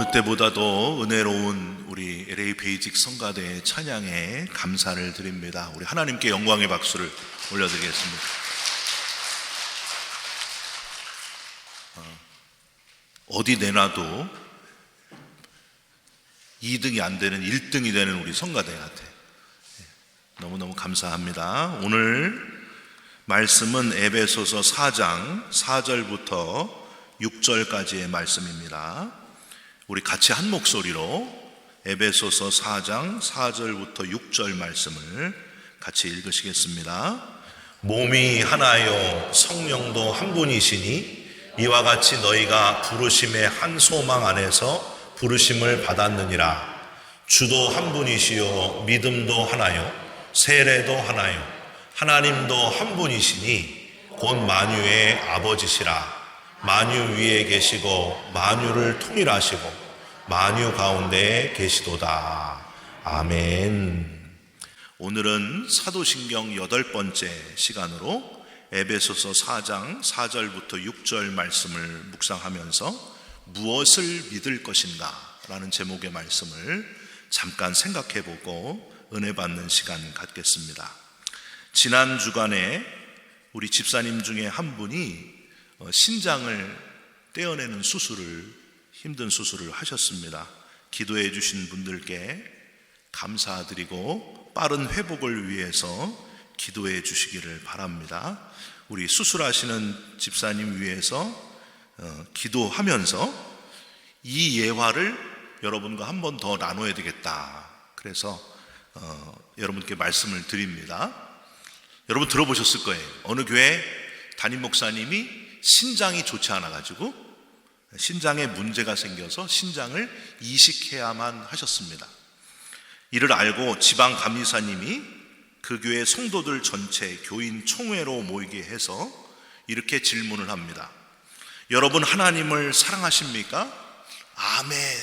어느 때보다도 은혜로운 우리 LA 베이직 성가대의 찬양에 감사를 드립니다. 우리 하나님께 영광의 박수를 올려드리겠습니다. 어디 내놔도 2등이 안 되는 1등이 되는 우리 성가대 같아. 너무너무 감사합니다. 오늘 말씀은 에베소서 4장 4절부터 6절까지의 말씀입니다. 우리 같이 한 목소리로 에베소서 4장 4절부터 6절 말씀을 같이 읽으시겠습니다. 몸이 하나요 성령도 한 분이시니 이와 같이 너희가 부르심의 한 소망 안에서 부르심을 받았느니라. 주도 한 분이시요 믿음도 하나요 세례도 하나요 하나님도 한 분이시니 곧 만유의 아버지시라. 만유 위에 계시고 만유를 통일하시고 만유 가운데 계시도다. 아멘. 오늘은 사도신경 8번째 시간으로 에베소서 4장 4절부터 6절 말씀을 묵상하면서 무엇을 믿을 것인가 라는 제목의 말씀을 잠깐 생각해보고 은혜 받는 시간 갖겠습니다. 지난 주간에 우리 집사님 중에 한 분이 신장을 떼어내는 힘든 수술을 하셨습니다. 기도해 주신 분들께 감사드리고 빠른 회복을 위해서 기도해 주시기를 바랍니다. 우리 수술하시는 집사님 위해서 기도하면서 이 예화를 여러분과 한 번 더 나눠야 되겠다. 그래서 여러분께 말씀을 드립니다. 여러분 들어보셨을 거예요. 어느 교회 담임 목사님이 신장이 좋지 않아가지고 신장에 문제가 생겨서 신장을 이식해야만 하셨습니다. 이를 알고 지방 감리사님이 그 교회 성도들 전체 교인 총회로 모이게 해서 이렇게 질문을 합니다. 여러분 하나님을 사랑하십니까? 아멘.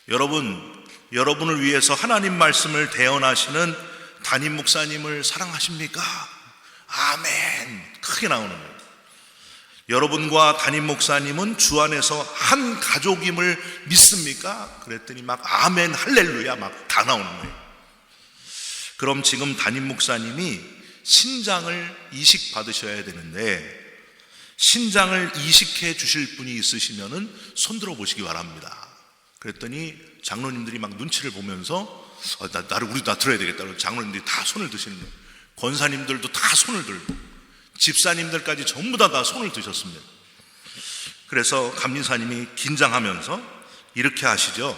여러분을 위해서 하나님 말씀을 대언하시는 담임 목사님을 사랑하십니까? 아멘. 크게 나오는 거예요. 여러분과 담임 목사님은 주 안에서 한 가족임을 믿습니까? 그랬더니 막 아멘 할렐루야 막 다 나오는 거예요. 그럼 지금 담임 목사님이 신장을 이식 받으셔야 되는데 신장을 이식해 주실 분이 있으시면은 손 들어 보시기 바랍니다. 그랬더니 장로님들이 막 눈치를 보면서 나 들어야 되겠다. 장로님들이 다 손을 드시는 거예요. 권사님들도 다 손을 들고 집사님들까지 전부 다 손을 드셨습니다. 그래서 감리사님이 긴장하면서 이렇게 하시죠.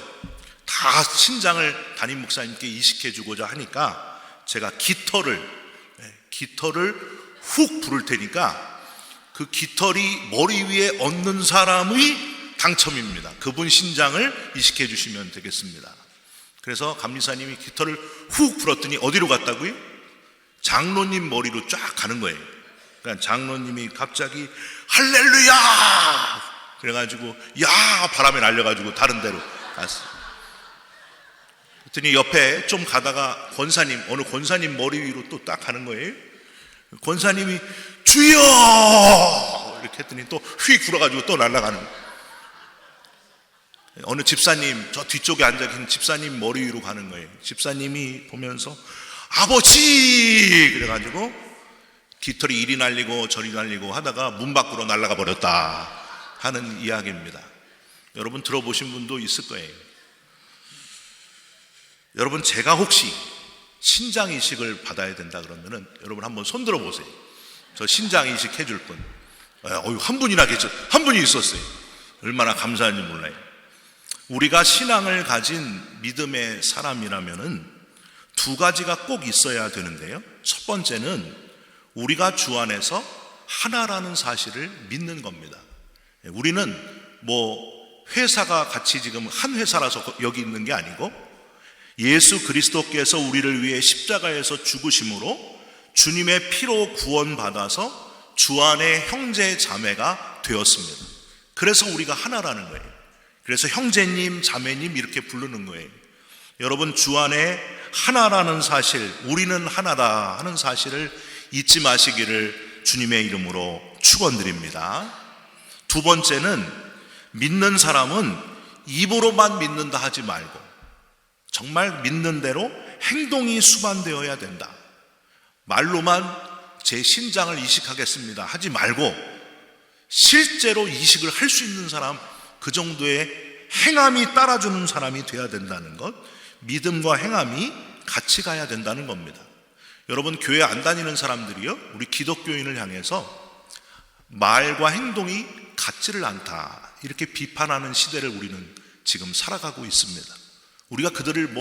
다 신장을 담임 목사님께 이식해 주고자 하니까 제가 깃털을 훅 부를 테니까 그 깃털이 머리 위에 얹는 사람의 당첨입니다. 그분 신장을 이식해 주시면 되겠습니다. 그래서 감리사님이 깃털을 훅 불었더니 어디로 갔다고요? 장로님 머리로 쫙 가는 거예요. 그러니까 장로님이 갑자기 할렐루야 그래가지고 바람에 날려가지고 다른 데로 갔어요. 그랬더니 옆에 좀 가다가 어느 권사님 머리 위로 또 딱 가는 거예요. 권사님이 주여 이렇게 했더니 또 휙 불어가지고 또 날아가는 거예요. 어느 집사님 저 뒤쪽에 앉아 계신 집사님 머리 위로 가는 거예요. 집사님이 보면서 아버지 그래가지고 깃털이 이리 날리고 저리 날리고 하다가 문 밖으로 날아가 버렸다 하는 이야기입니다. 여러분 들어보신 분도 있을 거예요. 여러분 제가 혹시 신장 이식을 받아야 된다 그러면은 여러분 한번 손 들어 보세요. 저 신장 이식 해줄 분. 한 분이나 한 분이 있었어요. 얼마나 감사한지 몰라요. 우리가 신앙을 가진 믿음의 사람이라면은 두 가지가 꼭 있어야 되는데요. 첫 번째는 우리가 주 안에서 하나라는 사실을 믿는 겁니다. 우리는 회사가 같이 지금 한 회사라서 여기 있는 게 아니고 예수 그리스도께서 우리를 위해 십자가에서 죽으심으로 주님의 피로 구원받아서 주 안에 형제 자매가 되었습니다. 그래서 우리가 하나라는 거예요. 그래서 형제님 자매님 이렇게 부르는 거예요. 여러분 주 안에 하나라는 사실, 우리는 하나다 하는 사실을 잊지 마시기를 주님의 이름으로 축원드립니다. 두 번째는 믿는 사람은 입으로만 믿는다 하지 말고 정말 믿는 대로 행동이 수반되어야 된다. 말로만 제 신장을 이식하겠습니다 하지 말고 실제로 이식을 할 수 있는 사람, 그 정도의 행함이 따라주는 사람이 돼야 된다는 것, 믿음과 행함이 같이 가야 된다는 겁니다. 여러분, 교회 안 다니는 사람들이요, 우리 기독교인을 향해서 말과 행동이 같지를 않다 이렇게 비판하는 시대를 우리는 지금 살아가고 있습니다. 우리가 그들을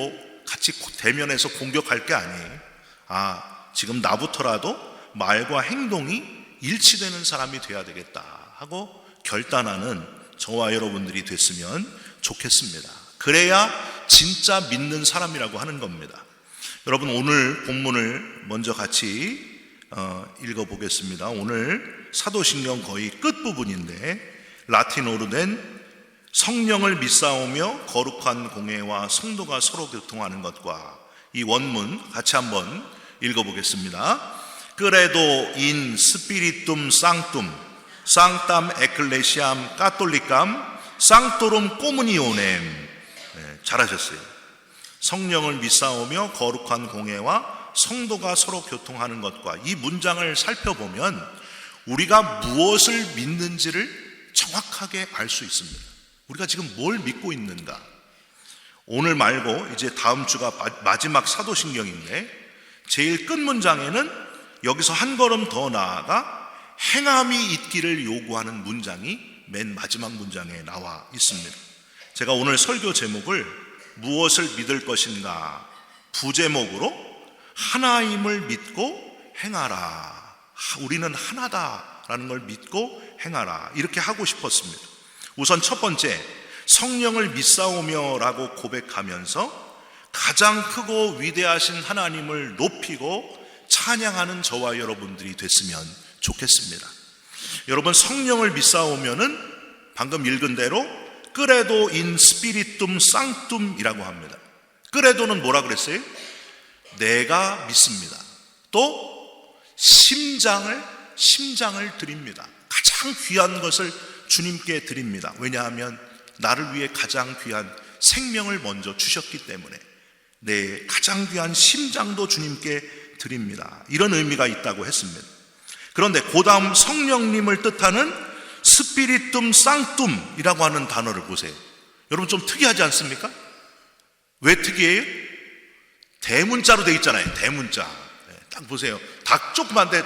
같이 대면해서 공격할 게 아니에요. 지금 나부터라도 말과 행동이 일치되는 사람이 돼야 되겠다 하고 결단하는 저와 여러분들이 됐으면 좋겠습니다. 그래야 진짜 믿는 사람이라고 하는 겁니다. 여러분, 오늘 본문을 먼저 같이 읽어보겠습니다. 오늘 사도신경 거의 끝부분인데, 라틴어로 된 성령을 믿사오며 거룩한 공회와 성도가 서로 교통하는 것과, 이 원문 같이 한번 읽어보겠습니다. Credo in spiritum sanctum, sanctam ecclesiam catholicam, sanctorum communionem. 잘하셨어요. 성령을 믿사오며 거룩한 공회와 성도가 서로 교통하는 것과, 이 문장을 살펴보면 우리가 무엇을 믿는지를 정확하게 알 수 있습니다. 우리가 지금 뭘 믿고 있는가? 오늘 말고 이제 다음 주가 마지막 사도신경인데, 제일 끝 문장에는 여기서 한 걸음 더 나아가 행함이 있기를 요구하는 문장이 맨 마지막 문장에 나와 있습니다. 제가 오늘 설교 제목을 무엇을 믿을 것인가, 부제목으로 하나임을 믿고 행하라, 우리는 하나다라는 걸 믿고 행하라, 이렇게 하고 싶었습니다. 우선 첫 번째, 성령을 믿사오며 라고 고백하면서 가장 크고 위대하신 하나님을 높이고 찬양하는 저와 여러분들이 됐으면 좋겠습니다. 여러분, 성령을 믿사오면은 방금 읽은 대로 Credo in spiritum sanctum이라고 합니다. Credo는 뭐라 그랬어요? 내가 믿습니다. 또 심장을 드립니다. 가장 귀한 것을 주님께 드립니다. 왜냐하면 나를 위해 가장 귀한 생명을 먼저 주셨기 때문에 내 가장 귀한 심장도 주님께 드립니다. 이런 의미가 있다고 했습니다. 그런데 그 다음 성령님을 뜻하는 스피리툼 쌍툼이라고 하는 단어를 보세요. 여러분, 좀 특이하지 않습니까? 왜 특이해요? 대문자로 되어 있잖아요. 대문자. 딱 보세요. 다 조그만데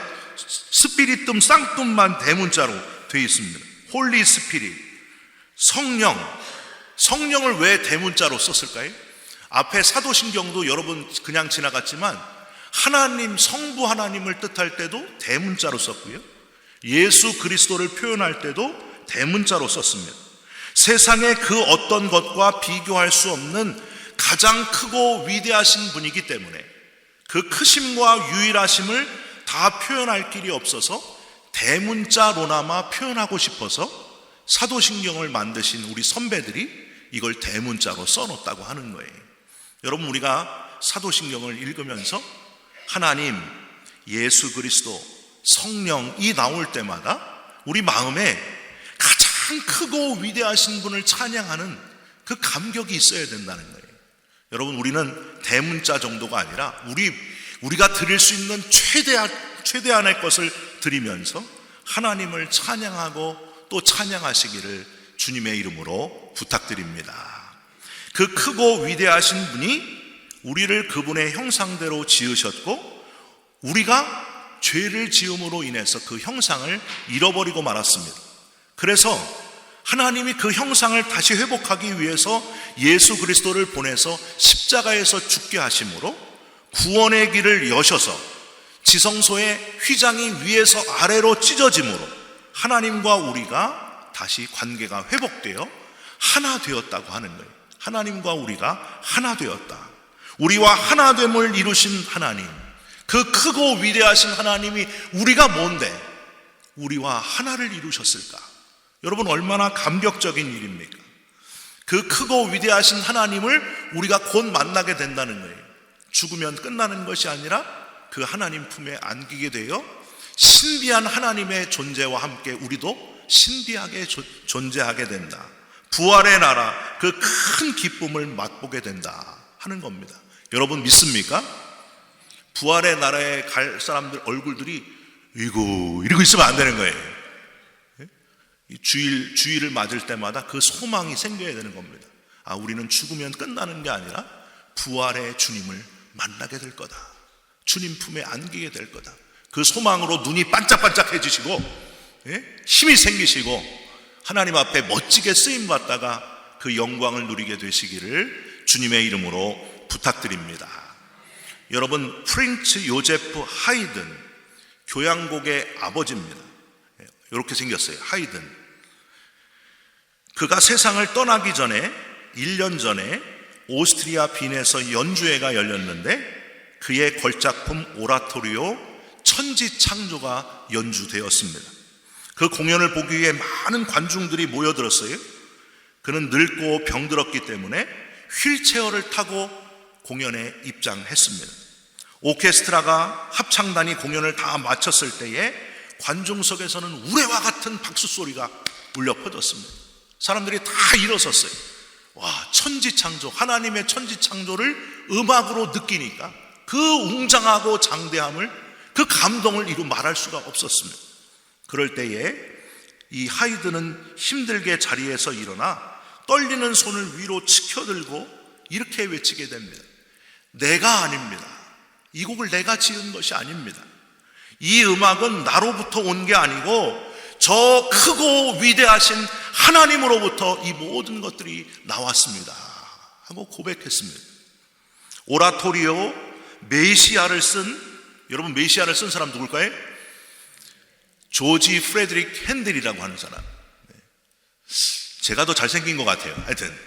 스피리툼 쌍툼만 대문자로 되어 있습니다. 홀리 스피릿, 성령을 왜 대문자로 썼을까요? 앞에 사도신경도 여러분 그냥 지나갔지만 하나님, 성부 하나님을 뜻할 때도 대문자로 썼고요, 예수 그리스도를 표현할 때도 대문자로 썼습니다. 세상의 그 어떤 것과 비교할 수 없는 가장 크고 위대하신 분이기 때문에 그 크심과 유일하심을 다 표현할 길이 없어서 대문자로나마 표현하고 싶어서 사도신경을 만드신 우리 선배들이 이걸 대문자로 써놓았다고 하는 거예요. 여러분, 우리가 사도신경을 읽으면서 하나님, 예수 그리스도, 성령이 나올 때마다 우리 마음에 가장 크고 위대하신 분을 찬양하는 그 감격이 있어야 된다는 거예요. 여러분, 우리는 대문자 정도가 아니라 우리가 드릴 수 있는 최대한의 것을 드리면서 하나님을 찬양하고 또 찬양하시기를 주님의 이름으로 부탁드립니다. 그 크고 위대하신 분이 우리를 그분의 형상대로 지으셨고, 우리가 죄를 지음으로 인해서 그 형상을 잃어버리고 말았습니다. 그래서 하나님이 그 형상을 다시 회복하기 위해서 예수 그리스도를 보내서 십자가에서 죽게 하심으로 구원의 길을 여셔서 지성소의 휘장이 위에서 아래로 찢어짐으로 하나님과 우리가 다시 관계가 회복되어 하나 되었다고 하는 거예요. 하나님과 우리가 하나 되었다. 우리와 하나됨을 이루신 하나님, 그 크고 위대하신 하나님이 우리가 뭔데 우리와 하나를 이루셨을까? 여러분, 얼마나 감격적인 일입니까? 그 크고 위대하신 하나님을 우리가 곧 만나게 된다는 거예요. 죽으면 끝나는 것이 아니라 그 하나님 품에 안기게 되어 신비한 하나님의 존재와 함께 우리도 신비하게 존재하게 된다. 부활의 나라, 그 큰 기쁨을 맛보게 된다 하는 겁니다. 여러분 믿습니까? 부활의 나라에 갈 사람들 얼굴들이 이러고 있으면 안 되는 거예요. 주일을 맞을 때마다 그 소망이 생겨야 되는 겁니다. 우리는 죽으면 끝나는 게 아니라 부활의 주님을 만나게 될 거다. 주님 품에 안기게 될 거다. 그 소망으로 눈이 반짝반짝해지시고 힘이 생기시고 하나님 앞에 멋지게 쓰임받다가 그 영광을 누리게 되시기를 주님의 이름으로 부탁드립니다. 여러분, 프린츠 요제프 하이든, 교향곡의 아버지입니다. 이렇게 생겼어요. 하이든. 그가 세상을 떠나기 전에 1년 전에 오스트리아 빈에서 연주회가 열렸는데 그의 걸작품 오라토리오 천지창조가 연주되었습니다. 그 공연을 보기 위해 많은 관중들이 모여들었어요. 그는 늙고 병들었기 때문에 휠체어를 타고 공연에 입장했습니다. 오케스트라가 합창단이 공연을 다 마쳤을 때에 관중석에서는 우레와 같은 박수 소리가 울려 퍼졌습니다. 사람들이 다 일어섰어요. 천지창조, 하나님의 천지창조를 음악으로 느끼니까 그 웅장하고 장대함을, 그 감동을 이루 말할 수가 없었습니다. 그럴 때에 이 하이드는 힘들게 자리에서 일어나 떨리는 손을 위로 치켜들고 이렇게 외치게 됩니다. 내가 아닙니다. 이 곡을 내가 지은 것이 아닙니다. 이 음악은 나로부터 온 게 아니고 저 크고 위대하신 하나님으로부터 이 모든 것들이 나왔습니다 하고 고백했습니다. 오라토리오 메시아를 쓴, 여러분 메시아를 쓴 사람 누굴까요? 조지 프레드릭 핸델이라고 하는 사람. 제가 더 잘생긴 것 같아요. 하여튼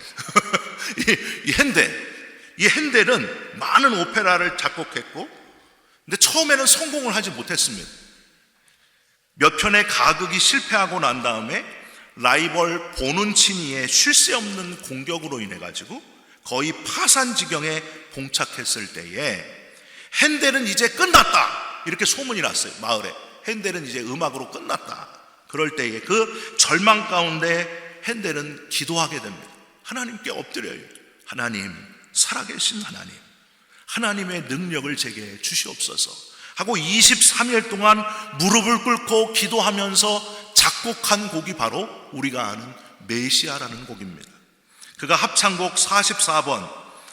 이 핸델은 많은 오페라를 작곡했고, 근데 처음에는 성공을 하지 못했습니다. 몇 편의 가극이 실패하고 난 다음에 라이벌 보눈치니의 쉴 새 없는 공격으로 인해 가지고 거의 파산 지경에 봉착했을 때에 핸델은 이제 끝났다 이렇게 소문이 났어요. 마을에 핸델은 이제 음악으로 끝났다. 그럴 때에 그 절망 가운데 핸델은 기도하게 됩니다. 하나님께 엎드려요. 하나님, 살아계신 하나님, 하나님의 능력을 제게 주시옵소서 하고 23일 동안 무릎을 꿇고 기도하면서 작곡한 곡이 바로 우리가 아는 메시아라는 곡입니다. 그가 합창곡 44번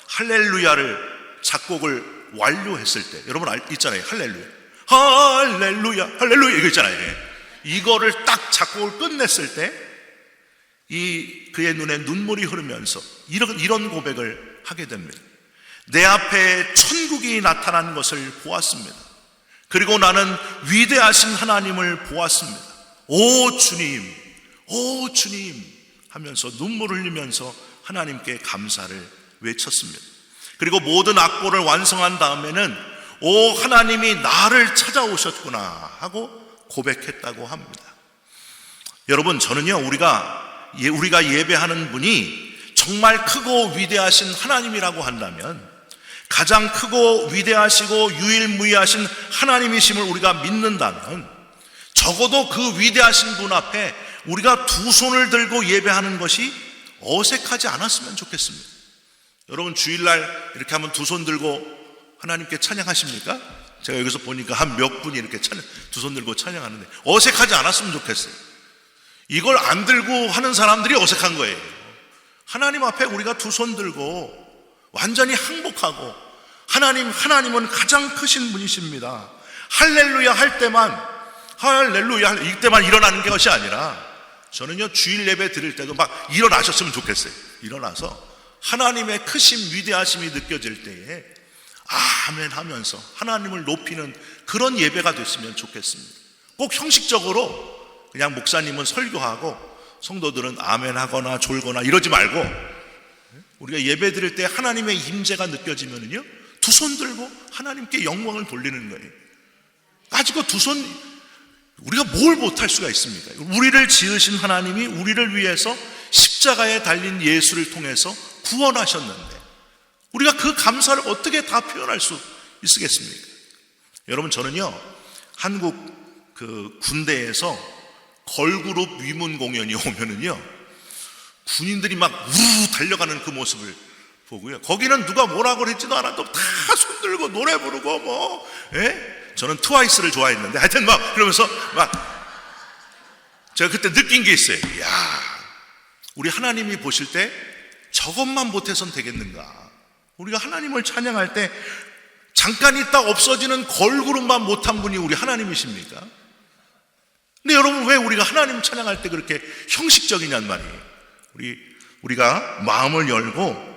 할렐루야를 작곡을 완료했을 때, 여러분 있잖아요. 할렐루야, 할렐루야, 할렐루야 이거 있잖아요. 이거를 딱 작곡을 끝냈을 때 그의 눈에 눈물이 흐르면서 이런 고백을 하게 됩니다. 내 앞에 천국이 나타난 것을 보았습니다. 그리고 나는 위대하신 하나님을 보았습니다. 오 주님, 오 주님 하면서 눈물을 흘리면서 하나님께 감사를 외쳤습니다. 그리고 모든 악보를 완성한 다음에는 오 하나님이 나를 찾아오셨구나 하고 고백했다고 합니다. 여러분, 저는요 우리가 예배하는 분이 정말 크고 위대하신 하나님이라고 한다면, 가장 크고 위대하시고 유일무이하신 하나님이심을 우리가 믿는다면, 적어도 그 위대하신 분 앞에 우리가 두 손을 들고 예배하는 것이 어색하지 않았으면 좋겠습니다. 여러분 주일날 이렇게 한번 두 손 들고 하나님께 찬양하십니까? 제가 여기서 보니까 한 몇 분이 이렇게 두 손 들고 찬양하는데 어색하지 않았으면 좋겠어요. 이걸 안 들고 하는 사람들이 어색한 거예요. 하나님 앞에 우리가 두 손 들고 완전히 항복하고, 하나님은 가장 크신 분이십니다. 할렐루야 할 때만, 할렐루야 이때만 일어나는 것이 아니라, 저는요 주일 예배 드릴 때도 막 일어나셨으면 좋겠어요. 일어나서 하나님의 크심, 위대하심이 느껴질 때에 아멘 하면서 하나님을 높이는 그런 예배가 됐으면 좋겠습니다. 꼭 형식적으로 그냥 목사님은 설교하고 성도들은 아멘 하거나 졸거나 이러지 말고, 우리가 예배 드릴 때 하나님의 임재가 느껴지면요 두 손 들고 하나님께 영광을 돌리는 거예요. 가지고 두 손, 우리가 뭘 못할 수가 있습니까? 우리를 지으신 하나님이 우리를 위해서 십자가에 달린 예수를 통해서 구원하셨는데 우리가 그 감사를 어떻게 다 표현할 수 있겠습니까? 여러분, 저는요 한국 군대에서 걸그룹 위문 공연이 오면은요 군인들이 막 우르르 달려가는 그 모습을 보고요. 거기는 누가 뭐라고 그랬지도 않아도 다 손들고 노래 부르고 저는 트와이스를 좋아했는데 하여튼 막 그러면서 제가 그때 느낀 게 있어요. 야, 우리 하나님이 보실 때 저것만 못해선 되겠는가? 우리가 하나님을 찬양할 때 잠깐 있다 없어지는 걸그룹만 못한 분이 우리 하나님이십니까? 근데 여러분, 왜 우리가 하나님 찬양할 때 그렇게 형식적이냔 말이에요. 우리가 마음을 열고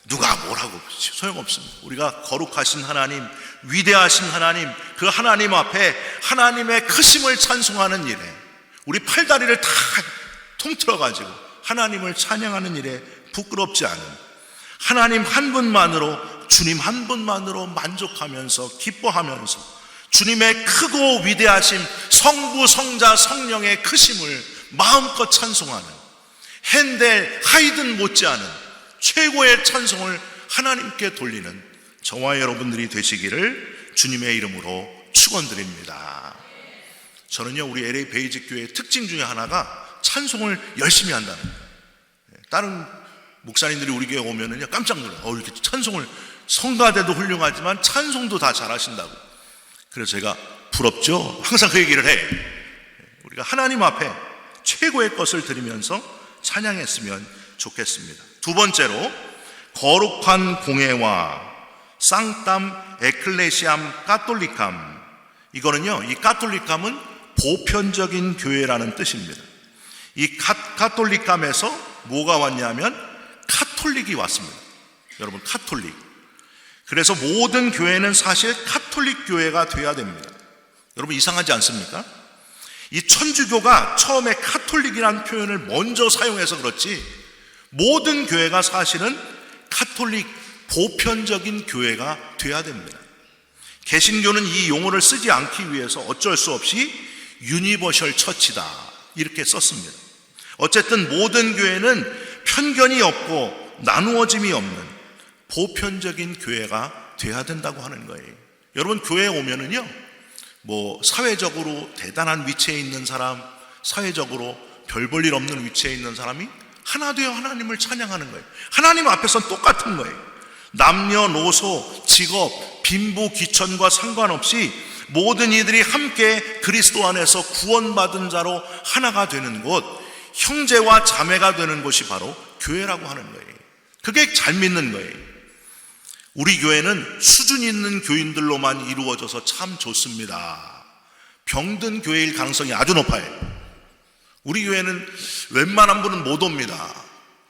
누가 뭐라고 소용없습니다. 우리가 거룩하신 하나님, 위대하신 하나님, 그 하나님 앞에 하나님의 크심을 찬송하는 일에, 우리 팔다리를 다 통틀어가지고 하나님을 찬양하는 일에 부끄럽지 않은, 하나님 한 분만으로, 주님 한 분만으로 만족하면서 기뻐하면서 주님의 크고 위대하심, 성부, 성자, 성령의 크심을 마음껏 찬송하는, 핸델, 하이든 못지않은 최고의 찬송을 하나님께 돌리는 저와 여러분들이 되시기를 주님의 이름으로 축원드립니다. 저는요, 우리 LA 베이직 교회의 특징 중에 하나가 찬송을 열심히 한다는 거예요. 다른 목사님들이 우리 교회 오면은요 깜짝 놀라요. 이렇게 찬송을, 성가대도 훌륭하지만 찬송도 다 잘하신다고. 그래서 제가 부럽죠. 항상 그 얘기를 해. 우리가 하나님 앞에 최고의 것을 드리면서 찬양했으면 좋겠습니다. 두 번째로, 거룩한 공회와 쌍땀 에클레시암 까톨리캄. 이거는요, 이 까톨리캄은 보편적인 교회라는 뜻입니다. 이 카톨리캄에서 뭐가 왔냐면 카톨릭이 왔습니다. 여러분, 카톨릭. 그래서 모든 교회는 사실 카톨릭 교회가 돼야 됩니다. 여러분, 이상하지 않습니까? 이 천주교가 처음에 카톨릭이라는 표현을 먼저 사용해서 그렇지, 모든 교회가 사실은 카톨릭 보편적인 교회가 돼야 됩니다. 개신교는 이 용어를 쓰지 않기 위해서 어쩔 수 없이 유니버셜 처치다 이렇게 썼습니다. 어쨌든 모든 교회는 편견이 없고 나누어짐이 없는 보편적인 교회가 돼야 된다고 하는 거예요. 여러분, 교회에 오면은요, 사회적으로 대단한 위치에 있는 사람, 사회적으로 별 볼 일 없는 위치에 있는 사람이 하나 되어 하나님을 찬양하는 거예요. 하나님 앞에서는 똑같은 거예요. 남녀노소, 직업, 빈부, 귀천과 상관없이 모든 이들이 함께 그리스도 안에서 구원받은 자로 하나가 되는 곳, 형제와 자매가 되는 곳이 바로 교회라고 하는 거예요. 그게 잘 믿는 거예요. 우리 교회는 수준 있는 교인들로만 이루어져서 참 좋습니다. 병든 교회일 가능성이 아주 높아요. 우리 교회는 웬만한 분은 못 옵니다.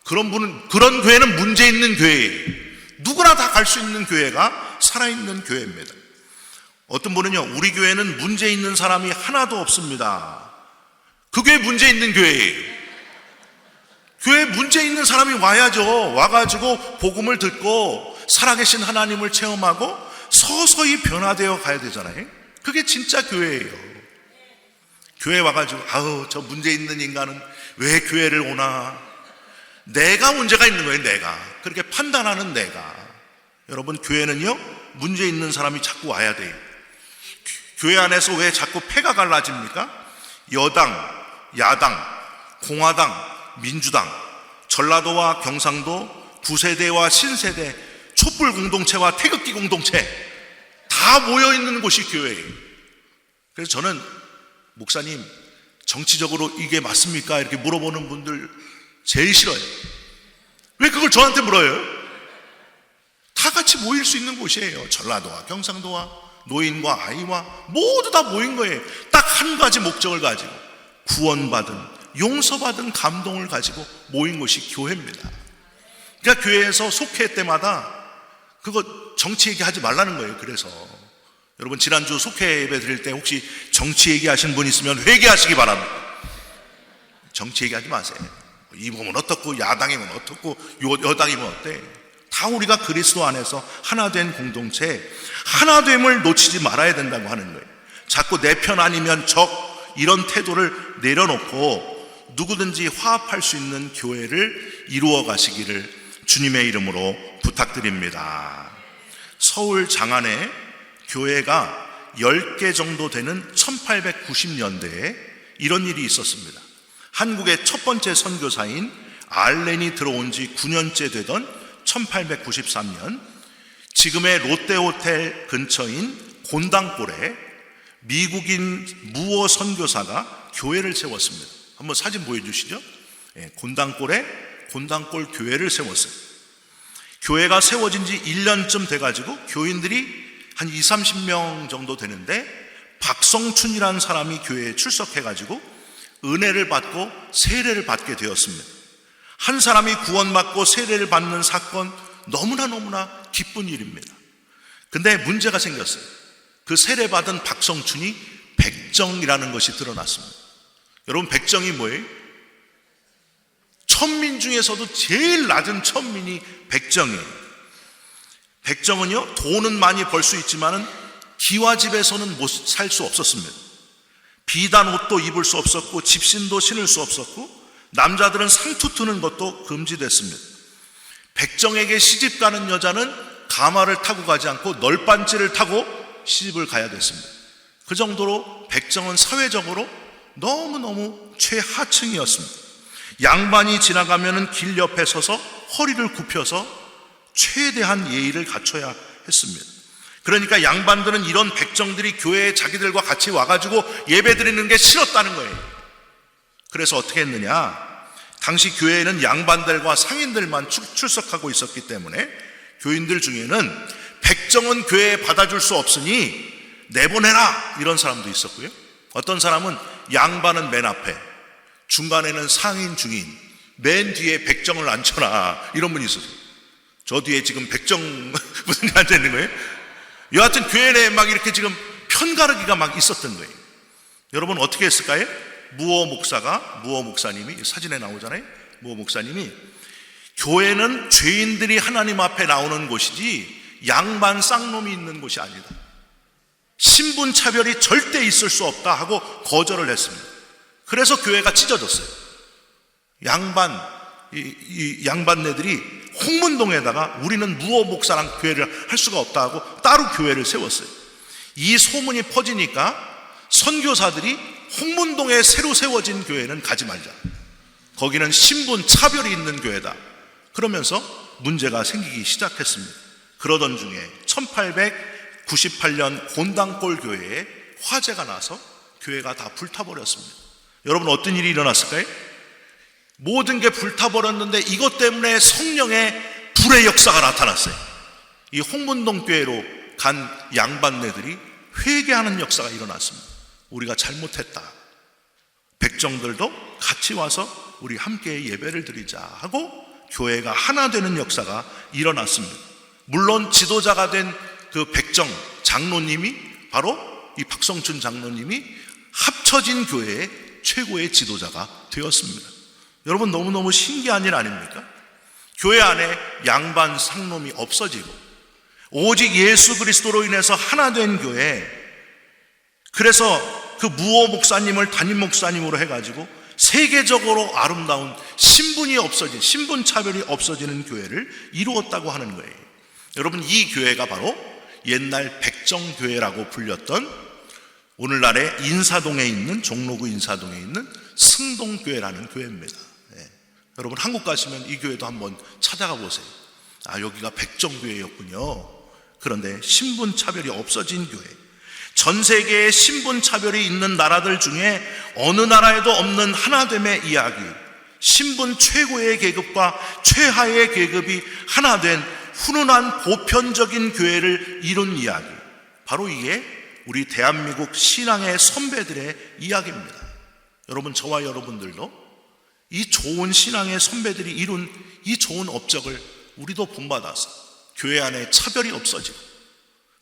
그런 교회는 문제 있는 교회예요. 누구나 다 갈 수 있는 교회가 살아있는 교회입니다. 어떤 분은요, 우리 교회는 문제 있는 사람이 하나도 없습니다. 그게 문제 있는 교회예요. 교회에 문제 있는 사람이 와야죠. 와가지고 복음을 듣고 살아계신 하나님을 체험하고 서서히 변화되어 가야 되잖아요. 그게 진짜 교회예요. 교회 와가지고 저 문제 있는 인간은 왜 교회를 오나, 내가 문제가 있는 거예요. 내가 그렇게 판단하는 내가. 여러분, 교회는요, 문제 있는 사람이 자꾸 와야 돼요. 교회 안에서 왜 자꾸 패가 갈라집니까? 여당, 야당, 공화당, 민주당, 전라도와 경상도, 9세대와 신세대, 촛불 공동체와 태극기 공동체 다 모여있는 곳이 교회예요. 그래서 저는, 목사님, 정치적으로 이게 맞습니까? 이렇게 물어보는 분들 제일 싫어요. 왜 그걸 저한테 물어요? 다 같이 모일 수 있는 곳이에요. 전라도와 경상도와 노인과 아이와 모두 다 모인 거예요. 딱 한 가지 목적을 가지고, 구원받은, 용서받은 감동을 가지고 모인 곳이 교회입니다. 그러니까 교회에서 속회 때마다 그거 정치 얘기하지 말라는 거예요. 그래서 여러분, 지난주 속회 예배 드릴 때 혹시 정치 얘기하신 분 있으면 회개하시기 바랍니다. 정치 얘기하지 마세요. 이 몸은 어떻고, 야당이면 어떻고, 여당이면 어때? 다 우리가 그리스도 안에서 하나된 공동체, 하나됨을 놓치지 말아야 된다고 하는 거예요. 자꾸 내 편 아니면 적, 이런 태도를 내려놓고 누구든지 화합할 수 있는 교회를 이루어 가시기를 주님의 이름으로 부탁드립니다. 서울 장안에 교회가 10개 정도 되는 1890년대에 이런 일이 있었습니다. 한국의 첫 번째 선교사인 알렌이 들어온 지 9년째 되던 1893년 지금의 롯데호텔 근처인 곤당골에 미국인 무어 선교사가 교회를 세웠습니다. 한번 사진 보여주시죠. 곤당골에 곤당골 교회를 세웠어요. 교회가 세워진 지 1년쯤 돼가지고 교인들이 한 20-30명 정도 되는데 박성춘이라는 사람이 교회에 출석해가지고 은혜를 받고 세례를 받게 되었습니다. 한 사람이 구원받고 세례를 받는 사건, 너무나 기쁜 일입니다. 근데 문제가 생겼어요. 그 세례받은 박성춘이 백정이라는 것이 드러났습니다. 여러분, 백정이 뭐예요? 천민 중에서도 제일 낮은 천민이 백정이에요. 백정은요, 돈은 많이 벌 수 있지만은 기와집에서는 못 살 수 없었습니다. 비단 옷도 입을 수 없었고 집신도 신을 수 없었고 남자들은 상투 트는 것도 금지됐습니다. 백정에게 시집 가는 여자는 가마를 타고 가지 않고 널빤지를 타고 시집을 가야 됐습니다. 그 정도로 백정은 사회적으로 너무너무 최하층이었습니다. 양반이 지나가면은 길 옆에 서서 허리를 굽혀서 최대한 예의를 갖춰야 했습니다. 그러니까 양반들은 이런 백정들이 교회에 자기들과 같이 와가지고 예배 드리는 게 싫었다는 거예요. 그래서 어떻게 했느냐? 당시 교회에는 양반들과 상인들만 출석하고 있었기 때문에 교인들 중에는 백정은 교회에 받아줄 수 없으니 내보내라, 이런 사람도 있었고요. 어떤 사람은 양반은 맨 앞에, 중간에는 상인, 중인, 맨 뒤에 백정을 앉혀라, 이런 분이 있었어요. 저 뒤에 지금 백정 무슨 일 앉아 있는 거예요? 여하튼 교회 내에 막 이렇게 지금 편가르기가 막 있었던 거예요. 여러분, 어떻게 했을까요? 무어 목사님이 사진에 나오잖아요. 무어 목사님이 교회는 죄인들이 하나님 앞에 나오는 곳이지 양반 쌍놈이 있는 곳이 아니다. 신분 차별이 절대 있을 수 없다 하고 거절을 했습니다. 그래서 교회가 찢어졌어요. 양반네들이 홍문동에다가 우리는 무어 목사랑 교회를 할 수가 없다 하고 따로 교회를 세웠어요. 이 소문이 퍼지니까 선교사들이 홍문동에 새로 세워진 교회는 가지 말자. 거기는 신분 차별이 있는 교회다. 그러면서 문제가 생기기 시작했습니다. 그러던 중에 1898년 곤당골 교회에 화재가 나서 교회가 다 불타버렸습니다. 여러분, 어떤 일이 일어났을까요? 모든 게 불타버렸는데 이것 때문에 성령의 불의 역사가 나타났어요. 이 홍문동 교회로 간 양반네들이 회개하는 역사가 일어났습니다. 우리가 잘못했다. 백정들도 같이 와서 우리 함께 예배를 드리자 하고 교회가 하나 되는 역사가 일어났습니다. 물론 지도자가 된 그 백정 장로님이 바로 이 박성춘 장로님이 합쳐진 교회의 최고의 지도자가 되었습니다. 여러분, 너무너무 신기한 일 아닙니까? 교회 안에 양반 상놈이 없어지고 오직 예수 그리스도로 인해서 하나 된 교회, 그래서 그 무어 목사님을 담임 목사님으로 해가지고 세계적으로 아름다운 신분 차별이 없어지는 교회를 이루었다고 하는 거예요. 여러분, 이 교회가 바로 옛날 백정교회라고 불렸던 오늘날의 인사동에 있는, 종로구 인사동에 있는 승동교회라는 교회입니다. 여러분, 한국 가시면 이 교회도 한번 찾아가 보세요. 아, 여기가 백정교회였군요. 그런데 신분차별이 없어진 교회, 전 세계에 신분차별이 있는 나라들 중에 어느 나라에도 없는 하나됨의 이야기, 신분 최고의 계급과 최하의 계급이 하나 된 훈훈한 보편적인 교회를 이룬 이야기, 바로 이게 우리 대한민국 신앙의 선배들의 이야기입니다. 여러분, 저와 여러분들도 이 좋은 신앙의 선배들이 이룬 이 좋은 업적을 우리도 본받아서 교회 안에 차별이 없어지고,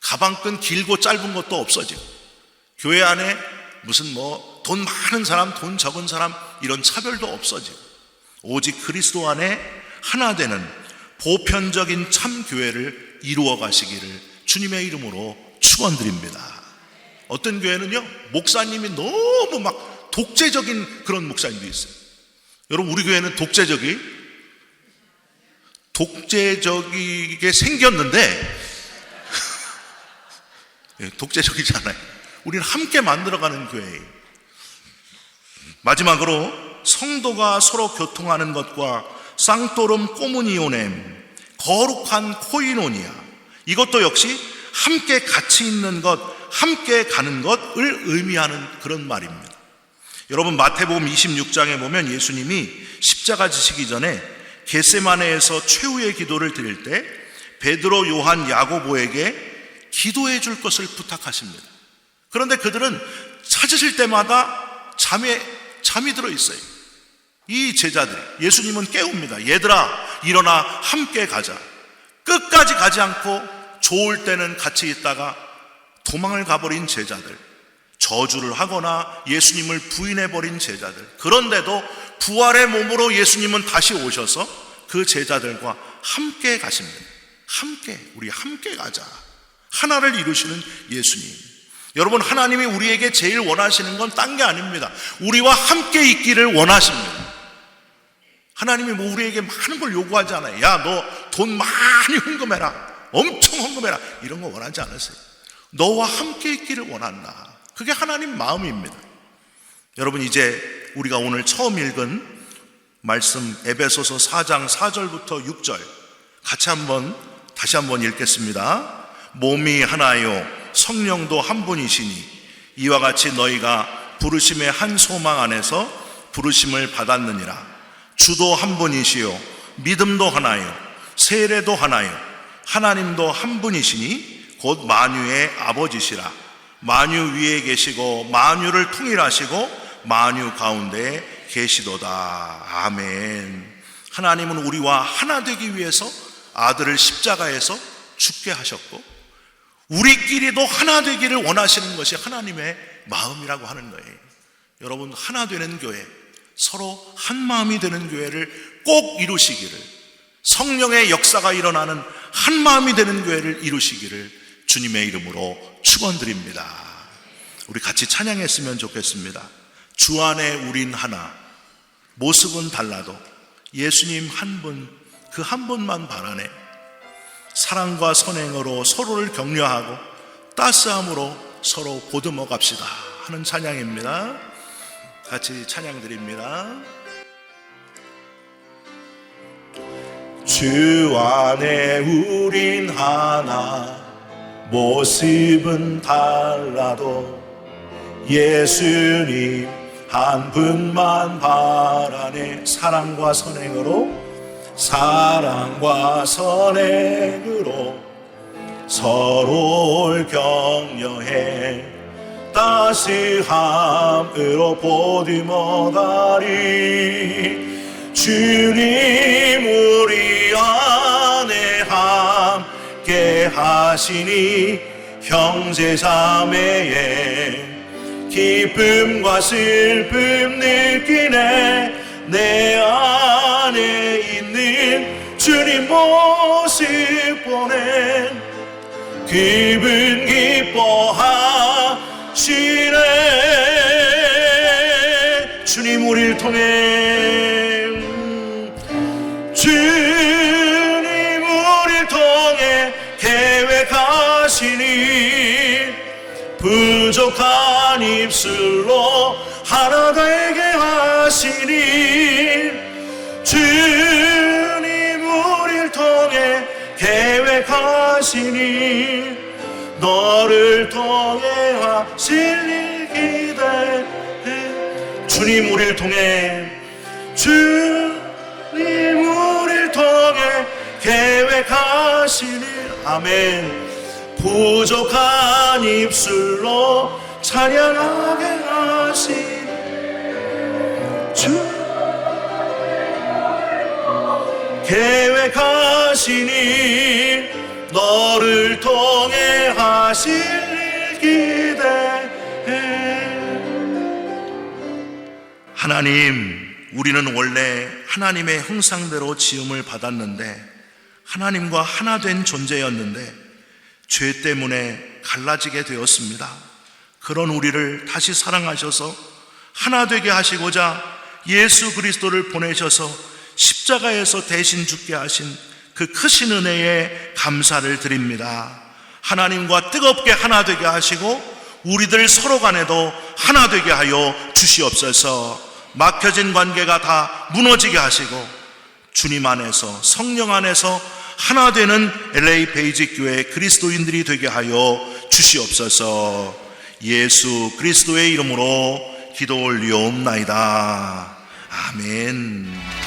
가방끈 길고 짧은 것도 없어지고, 교회 안에 무슨 돈 많은 사람, 돈 적은 사람, 이런 차별도 없어지고, 오직 그리스도 안에 하나 되는 보편적인 참 교회를 이루어 가시기를 주님의 이름으로 축원드립니다. 어떤 교회는요, 목사님이 너무 막 독재적인 그런 목사님도 있어요. 여러분, 우리 교회는 독재적이게 생겼는데 독재적이지 않아요. 우리는 함께 만들어가는 교회예요. 마지막으로 성도가 서로 교통하는 것과 쌍토름 꼬무니오넴, 거룩한 코이노니아, 이것도 역시 함께 같이 있는 것, 함께 가는 것을 의미하는 그런 말입니다. 여러분, 마태복음 26장에 보면 예수님이 십자가 지시기 전에 겟세마네에서 최후의 기도를 드릴 때 베드로, 요한, 야고보에게 기도해 줄 것을 부탁하십니다. 그런데 그들은 찾으실 때마다 잠이 들어 있어요. 이 제자들이, 예수님은 깨웁니다. 얘들아, 일어나 함께 가자. 끝까지 가지 않고 좋을 때는 같이 있다가 도망을 가버린 제자들, 저주를 하거나 예수님을 부인해버린 제자들, 그런데도 부활의 몸으로 예수님은 다시 오셔서 그 제자들과 함께 가십니다. 우리 함께 가자. 하나를 이루시는 예수님. 여러분, 하나님이 우리에게 제일 원하시는 건 딴 게 아닙니다. 우리와 함께 있기를 원하십니다. 하나님이 뭐 우리에게 많은 걸 요구하지 않아요. 야, 너 돈 많이 헌금해라, 엄청 헌금해라, 이런 거 원하지 않으세요. 너와 함께 있기를 원한다. 그게 하나님 마음입니다. 여러분, 이제 우리가 오늘 처음 읽은 말씀 에베소서 4장 4절부터 6절 다시 한번 읽겠습니다. 몸이 하나요 성령도 한 분이시니 이와 같이 너희가 부르심의 한 소망 안에서 부르심을 받았느니라. 주도 한 분이시요 믿음도 하나요 세례도 하나요 하나님도 한 분이시니 곧 만유의 아버지시라. 만유 위에 계시고 만유를 통일하시고 만유 가운데 계시도다. 아멘. 하나님은 우리와 하나 되기 위해서 아들을 십자가에서 죽게 하셨고 우리끼리도 하나 되기를 원하시는 것이 하나님의 마음이라고 하는 거예요. 여러분, 하나 되는 교회, 서로 한 마음이 되는 교회를 꼭 이루시기를, 성령의 역사가 일어나는 한 마음이 되는 교회를 이루시기를 주님의 이름으로 축원드립니다. 우리 같이 찬양했으면 좋겠습니다. 주 안에 우린 하나, 모습은 달라도 예수님 한 분, 그 한 분만 바라네. 사랑과 선행으로 서로를 격려하고 따스함으로 서로 보듬어 갑시다 하는 찬양입니다. 같이 찬양 드립니다. 주 안에 우린 하나, 모습은 달라도 예수님 한 분만 바라네. 사랑과 선행으로 서로를 격려해 따스함으로 보듬어 가리. 주님 우리 안에 함께 하시니 형제자매의 기쁨과 슬픔 느끼네. 내 안에 있는 주님 모습 보내 그분 기뻐하시네. 주님 우리를 통해 계획하시니 부족한 입술로 하나 되게 하시니. 주님 우리를 통해 계획하시니 너를 통해 하실 일 기대해. 주님 우리를 통해 계획하시니. 아멘. 부족한 입술로 찬양하게 하시니 주 계획하시니 너를 통해 하실 일 기대해. 하나님, 우리는 원래 하나님의 형상대로 지음을 받았는데 하나님과 하나 된 존재였는데 죄 때문에 갈라지게 되었습니다. 그런 우리를 다시 사랑하셔서 하나 되게 하시고자 예수 그리스도를 보내셔서 십자가에서 대신 죽게 하신 그 크신 은혜에 감사를 드립니다. 하나님과 뜨겁게 하나 되게 하시고 우리들 서로 간에도 하나 되게 하여 주시옵소서. 막혀진 관계가 다 무너지게 하시고 주님 안에서 성령 안에서 하나 되는 LA 베이직 교회 그리스도인들이 되게 하여 주시옵소서. 예수 그리스도의 이름으로 기도 올리옵나이다. 아멘.